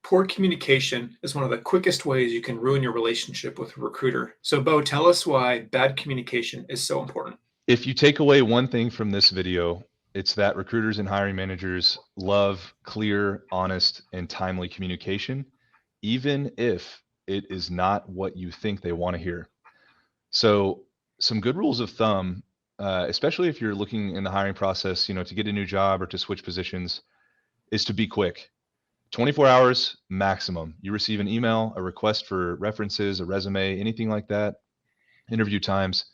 Poor communication is one of the quickest ways you can ruin your relationship with a recruiter. So, Bo, tell us why bad communication is so important. If you take away one thing from this video, it's that recruiters and hiring managers love clear, honest, and timely communication, even if it is not what you think they want to hear. So, some good rules of thumb, especially if you're looking in the hiring process, to get a new job or to switch positions, is to be quick. 24 hours maximum. You receive an email, a request for references, a resume, anything like that, interview times.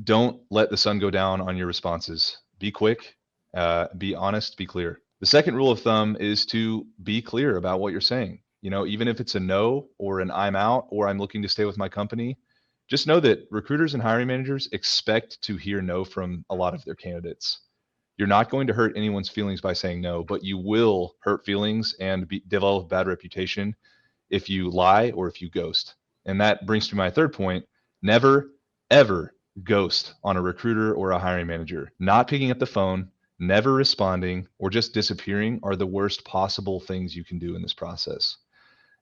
Don't let the sun go down on your responses. Be quick, be honest, be clear. The second rule of thumb is to be clear about what you're saying. Even if it's a no or an I'm out or I'm looking to stay with my company, just know that recruiters and hiring managers expect to hear no from a lot of their candidates. You're not going to hurt anyone's feelings by saying no, but you will hurt feelings and develop bad reputation if you lie or if you ghost. And that brings to my third point: never, ever ghost on a recruiter or a hiring manager. Not picking up the phone, never responding, or just disappearing are the worst possible things you can do in this process.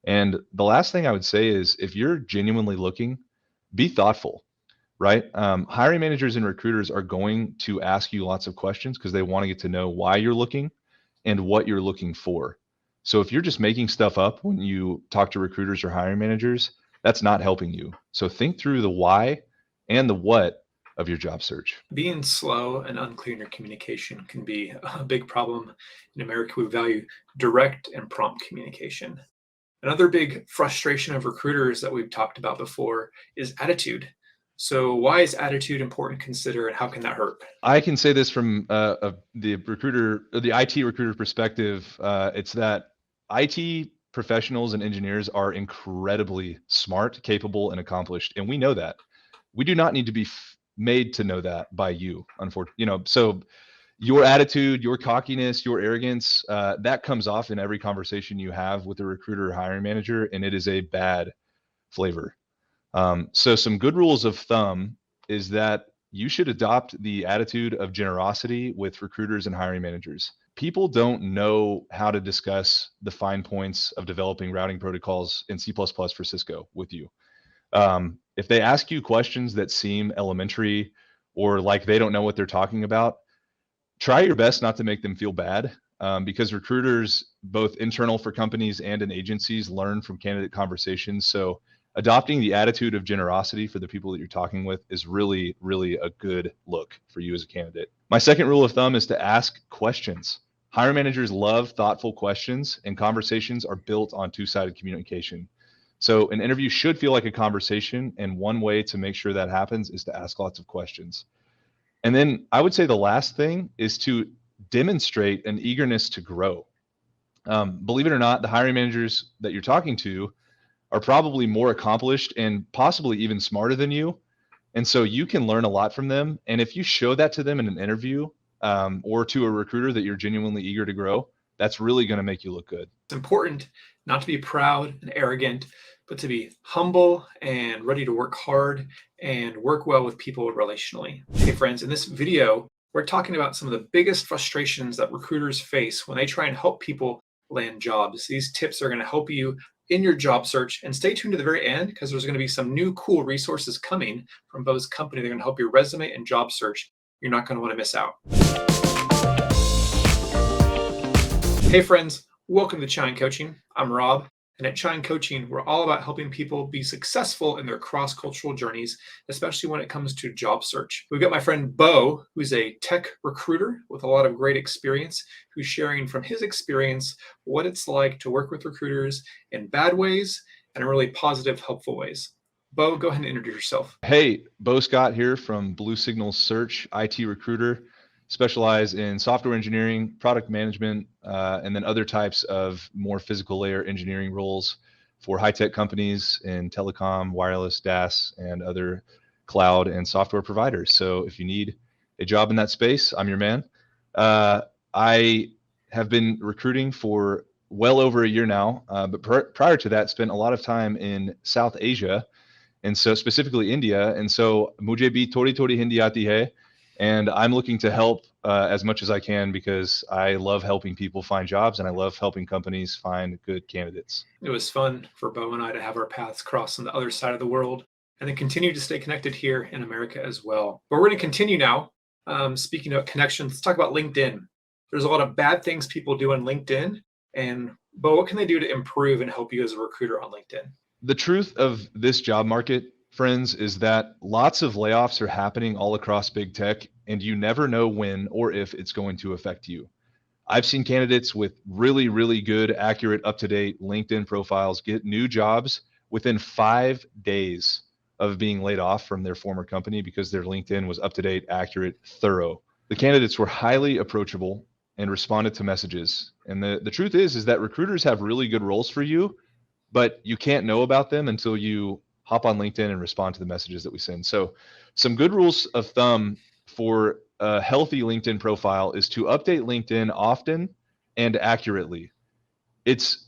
And the last thing I would say is, if you're genuinely looking, be thoughtful, right? Hiring managers and recruiters are going to ask you lots of questions because they want to get to know why you're looking and what you're looking for. So if you're just making stuff up when you talk to recruiters or hiring managers, that's not helping you. So think through the why and the what of your job search. Being slow and unclear in your communication can be a big problem. In America, we value direct and prompt communication. Another big frustration of recruiters that we've talked about before is attitude. So, why is attitude important to consider, and how can that hurt? I can say this from the recruiter, or the IT recruiter perspective. It's that IT professionals and engineers are incredibly smart, capable, and accomplished, and we know that. We do not need to be made to know that by you, unfortunately. So your attitude, your cockiness, your arrogance, that comes off in every conversation you have with a recruiter or hiring manager, and it is a bad flavor. So some good rules of thumb is that you should adopt the attitude of generosity with recruiters and hiring managers. People don't know how to discuss the fine points of developing routing protocols in C++ for Cisco with you. If they ask you questions that seem elementary or like they don't know what they're talking about, try your best not to make them feel bad, because recruiters, both internal for companies and in agencies, learn from candidate conversations. So adopting the attitude of generosity for the people that you're talking with is really, really a good look for you as a candidate. My second rule of thumb is to ask questions. Hiring managers love thoughtful questions, and conversations are built on two-sided communication. So an interview should feel like a conversation, and one way to make sure that happens is to ask lots of questions. And then I would say the last thing is to demonstrate an eagerness to grow. Believe it or not, the hiring managers that you're talking to are probably more accomplished and possibly even smarter than you. And so you can learn a lot from them. And if you show that to them in an interview, or to a recruiter that you're genuinely eager to grow, that's really going to make you look good. It's important not to be proud and arrogant, but to be humble and ready to work hard and work well with people relationally. Hey friends, in this video, we're talking about some of the biggest frustrations that recruiters face when they try and help people land jobs. These tips are going to help you in your job search, and stay tuned to the very end because there's going to be some new cool resources coming from Bo's company. They're going to help your resume and job search. You're not going to want to miss out. Hey friends, welcome to Chine Coaching. I'm Rob, and at Chine Coaching, we're all about helping people be successful in their cross-cultural journeys, especially when it comes to job search. We've got my friend Bo, who's a tech recruiter with a lot of great experience, who's sharing from his experience what it's like to work with recruiters in bad ways and in really positive, helpful ways. Bo, go ahead and introduce yourself. Hey, Bo Scott here from Blue Signal Search, IT recruiter. Specialize in software engineering, product management, and then other types of more physical layer engineering roles for high-tech companies in telecom, wireless, DAS, and other cloud and software providers. So if you need a job in that space, I'm your man. I have been recruiting for well over a year now, but prior to that, spent a lot of time in South Asia, and so specifically India. And so mujhe bhi thodi thodi Hindi aati hai. And I'm looking to help as much as I can because I love helping people find jobs and I love helping companies find good candidates. It was fun for Bo and I to have our paths cross on the other side of the world and then continue to stay connected here in America as well. But we're going to continue now. Speaking of connections, let's talk about LinkedIn. There's a lot of bad things people do on LinkedIn. And Bo, what can they do to improve and help you as a recruiter on LinkedIn? The truth of this job market, friends, is that lots of layoffs are happening all across big tech, and you never know when or if it's going to affect you. I've seen candidates with really, really good, accurate, up to date LinkedIn profiles get new jobs within 5 days of being laid off from their former company because their LinkedIn was up to date, accurate, thorough. The candidates were highly approachable and responded to messages. And the truth is that recruiters have really good roles for you, but you can't know about them until you hop on LinkedIn and respond to the messages that we send. So, some good rules of thumb for a healthy LinkedIn profile is to update LinkedIn often and accurately. It's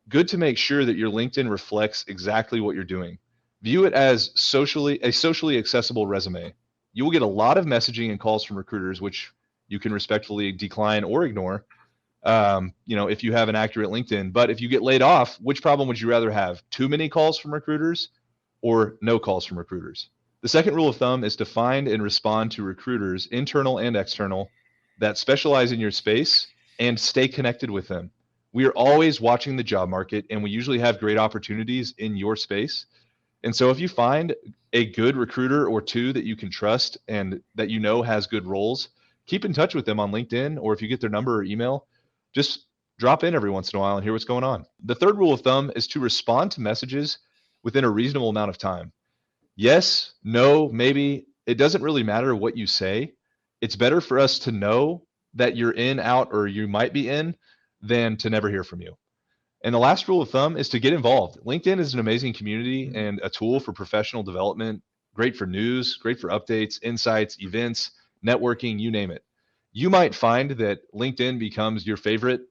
good to make sure that your LinkedIn reflects exactly what you're doing. View it as a socially accessible resume. You will get a lot of messaging and calls from recruiters, which you can respectfully decline or ignore, if you have an accurate LinkedIn. But if you get laid off, which problem would you rather have? Too many calls from recruiters or no calls from recruiters? The second rule of thumb is to find and respond to recruiters, internal and external, that specialize in your space and stay connected with them. We are always watching the job market and we usually have great opportunities in your space. And so if you find a good recruiter or two that you can trust and that you know has good roles, keep in touch with them on LinkedIn, or if you get their number or email, just drop in every once in a while and hear what's going on. The third rule of thumb is to respond to messages within a reasonable amount of time. Yes, no, maybe. It doesn't really matter what you say. It's better for us to know that you're in, out, or you might be in than to never hear from you. And the last rule of thumb is to get involved. LinkedIn is an amazing community and a tool for professional development, great for news, great for updates, insights, events, networking, you name it. You might find that LinkedIn becomes your favorite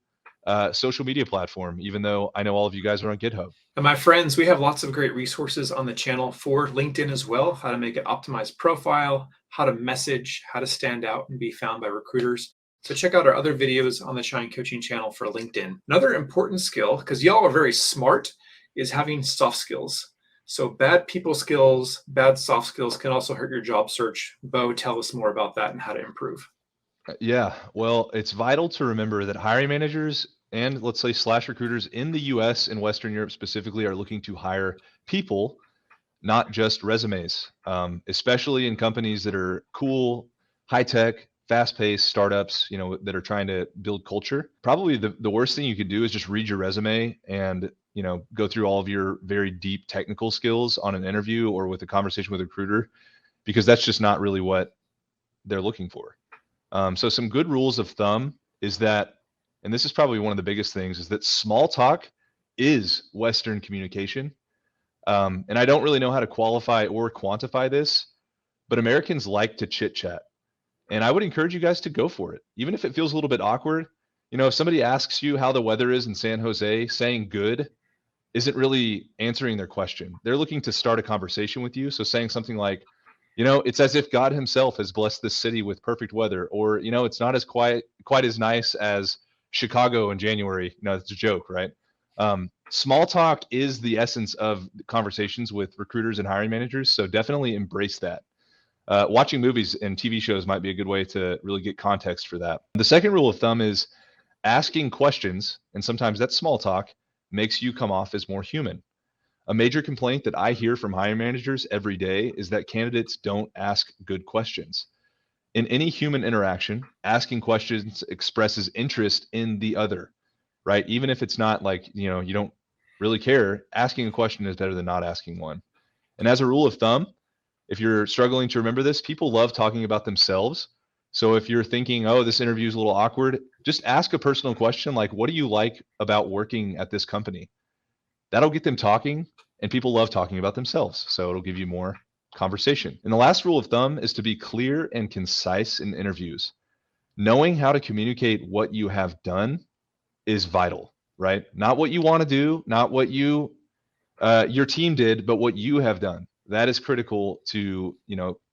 social media platform, even though I know all of you guys are on GitHub. And my friends, we have lots of great resources on the channel for LinkedIn as well, how to make an optimized profile, how to message, how to stand out and be found by recruiters. So check out our other videos on the Shine Coaching channel for LinkedIn. Another important skill, because y'all are very smart, is having soft skills. So bad people skills, bad soft skills can also hurt your job search. Bo, tell us more about that and how to improve. Yeah, well, it's vital to remember that hiring managers and let's say slash recruiters in the US and Western Europe specifically are looking to hire people, not just resumes, especially in companies that are cool, high tech, fast paced startups, that are trying to build culture. Probably the worst thing you could do is just read your resume and, go through all of your very deep technical skills on an interview or with a conversation with a recruiter, because that's just not really what they're looking for. So some good rules of thumb is that, and this is probably one of the biggest things, is that small talk is Western communication. And I don't really know how to qualify or quantify this, but Americans like to chit chat. And I would encourage you guys to go for it, even if it feels a little bit awkward. If somebody asks you how the weather is in San Jose, saying good isn't really answering their question. They're looking to start a conversation with you. So saying something like, it's as if God himself has blessed this city with perfect weather, or, it's not as quite as nice as Chicago in January. It's a joke, right? Small talk is the essence of conversations with recruiters and hiring managers. So definitely embrace that. Watching movies and TV shows might be a good way to really get context for that. The second rule of thumb is asking questions, and sometimes that's small talk, makes you come off as more human. A major complaint that I hear from hiring managers every day is that candidates don't ask good questions. In any human interaction, asking questions expresses interest in the other, right? Even if it's not like, you don't really care, asking a question is better than not asking one. And as a rule of thumb, if you're struggling to remember this, people love talking about themselves. So if you're thinking, oh, this interview is a little awkward, just ask a personal question like, what do you like about working at this company? That'll get them talking, and people love talking about themselves. So it'll give you more conversation. And the last rule of thumb is to be clear and concise in interviews. Knowing how to communicate what you have done is vital, right? Not what you want to do, not what your team did, but what you have done. That is critical to,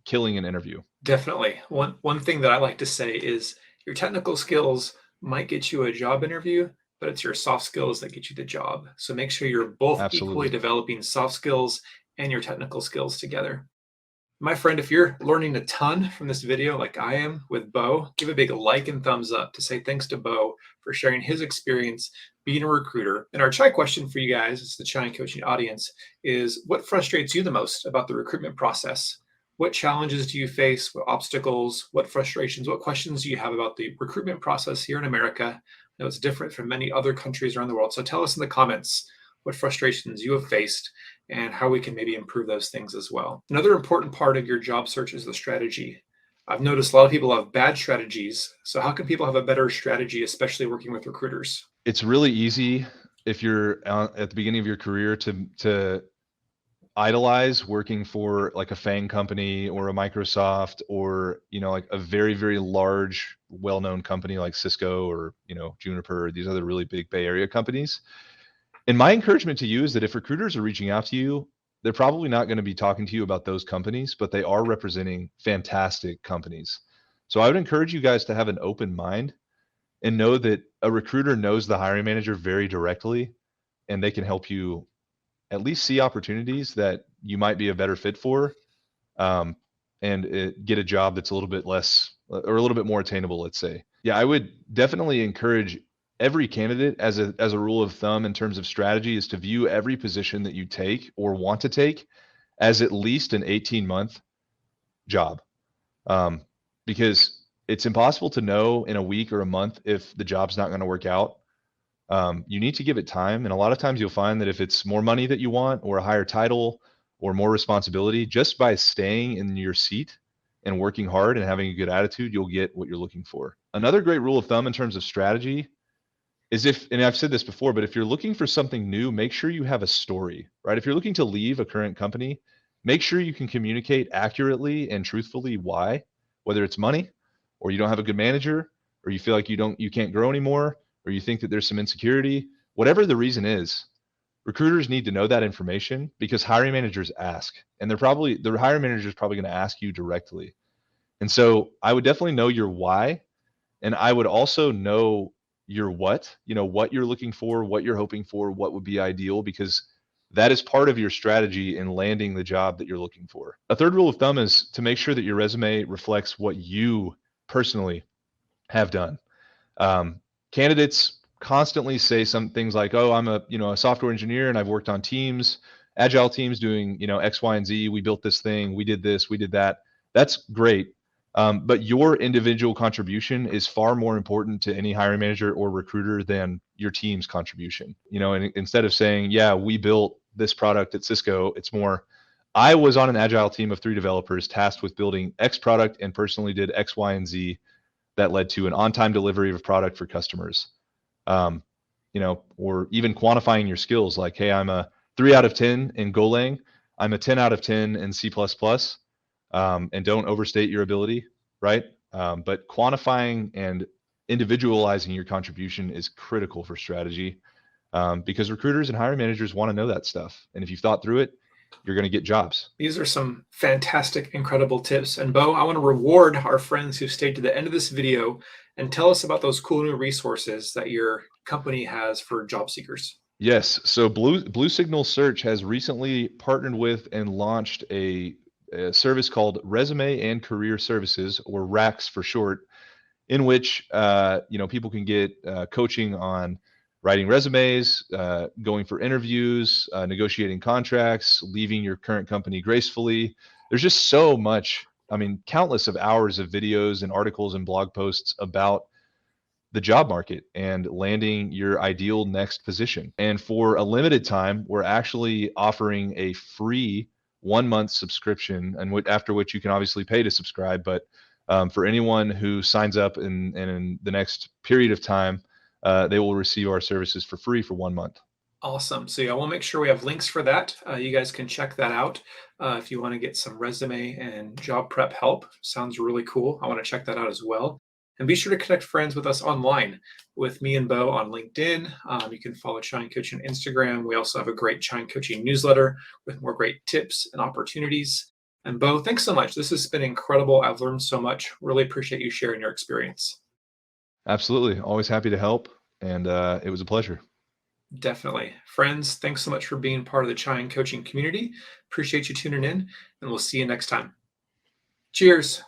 killing an interview. Definitely. One thing that I like to say is your technical skills might get you a job interview, but it's your soft skills that get you the job. So make sure you're both equally Absolutely. developing soft skills and your technical skills together. My friend, if you're learning a ton from this video like I am with Bo, give a big like and thumbs up to say thanks to Bo for sharing his experience being a recruiter. And our chai question for you guys, it's the chai and coaching audience, is what frustrates you the most about the recruitment process? What challenges do you face? What obstacles? What frustrations? What questions do you have about the recruitment process here in America? I know it's different from many other countries around the world. So tell us in the comments what frustrations you have faced and how we can maybe improve those things as well. Another important part of your job search is the strategy. I've noticed a lot of people have bad strategies. So, how can people have a better strategy, especially working with recruiters? It's really easy if you're at the beginning of your career to idolize working for like a FANG company or a Microsoft or, like a very, very large, well-known company like Cisco or, Juniper or these other really big Bay Area companies. And my encouragement to you is that if recruiters are reaching out to you, they're probably not going to be talking to you about those companies, but they are representing fantastic companies. So I would encourage you guys to have an open mind and know that a recruiter knows the hiring manager very directly and they can help you at least see opportunities that you might be a better fit for, um, and get a job that's a little bit less or a little bit more attainable, let's say. Yeah, I would definitely encourage every candidate as a rule of thumb in terms of strategy is to view every position that you take or want to take as at least an 18-month job, um, because it's impossible to know in a week or a month if the job's not going to work out. You need to give it time. And a lot of times you'll find that if it's more money that you want or a higher title or more responsibility, just by staying in your seat and working hard and having a good attitude, you'll get what you're looking for. Another great rule of thumb in terms of strategy is and I've said this before, but if you're looking for something new, make sure you have a story, right? If you're looking to leave a current company, make sure you can communicate accurately and truthfully why, whether it's money or you don't have a good manager or you feel like you can't grow anymore or you think that there's some insecurity, whatever the reason is, recruiters need to know that information because hiring managers ask, and the hiring manager is probably going to ask you directly. And so I would definitely know your why, and I would also know your what you're looking for, what you're hoping for, what would be ideal, because that is part of your strategy in landing the job that you're looking for. A third rule of thumb is to make sure that your resume reflects what you personally have done. Um, Candidates constantly say some things like, "Oh, I'm a software engineer and I've worked on teams, agile teams doing X, Y, and Z. We built this thing. We did this. We did that." That's great, but your individual contribution is far more important to any hiring manager or recruiter than your team's contribution. And instead of saying, "Yeah, we built this product at Cisco," it's more, "I was on an agile team of 3 developers tasked with building X product and personally did X, Y, and Z that led to an on-time delivery of product for customers." Um, or even quantifying your skills like, "Hey, I'm a 3 out of 10 in Golang. I'm a 10 out of 10 in C++." And don't overstate your ability, right? But quantifying and individualizing your contribution is critical for strategy, because recruiters and hiring managers want to know that stuff. And if you've thought through it, you're going to get jobs. These are some fantastic, incredible tips. And Bo, I want to reward our friends who stayed to the end of this video and tell us about those cool new resources that your company has for job seekers. Yes. So Blue Signal Search has recently partnered with and launched a service called Resume and Career Services, or RACS for short, in which people can get coaching on writing resumes, going for interviews, negotiating contracts, leaving your current company gracefully. There's just so much. I mean, countless of hours of videos and articles and blog posts about the job market and landing your ideal next position. And for a limited time, we're actually offering a free 1 month subscription, and after which you can obviously pay to subscribe. But for anyone who signs up in the next period of time, they will receive our services for free for 1 month. Awesome. So yeah, we'll make sure we have links for that. You guys can check that out if you want to get some resume and job prep help. Sounds really cool. I want to check that out as well. And be sure to connect friends with us online, with me and Bo on LinkedIn. You can follow Chine Coaching on Instagram. We also have a great Chine Coaching newsletter with more great tips and opportunities. And Bo, thanks so much. This has been incredible. I've learned so much. Really appreciate you sharing your experience. Absolutely. Always happy to help. And it was a pleasure. Definitely. Friends, thanks so much for being part of the Chime coaching community. Appreciate you tuning in, and we'll see you next time. Cheers.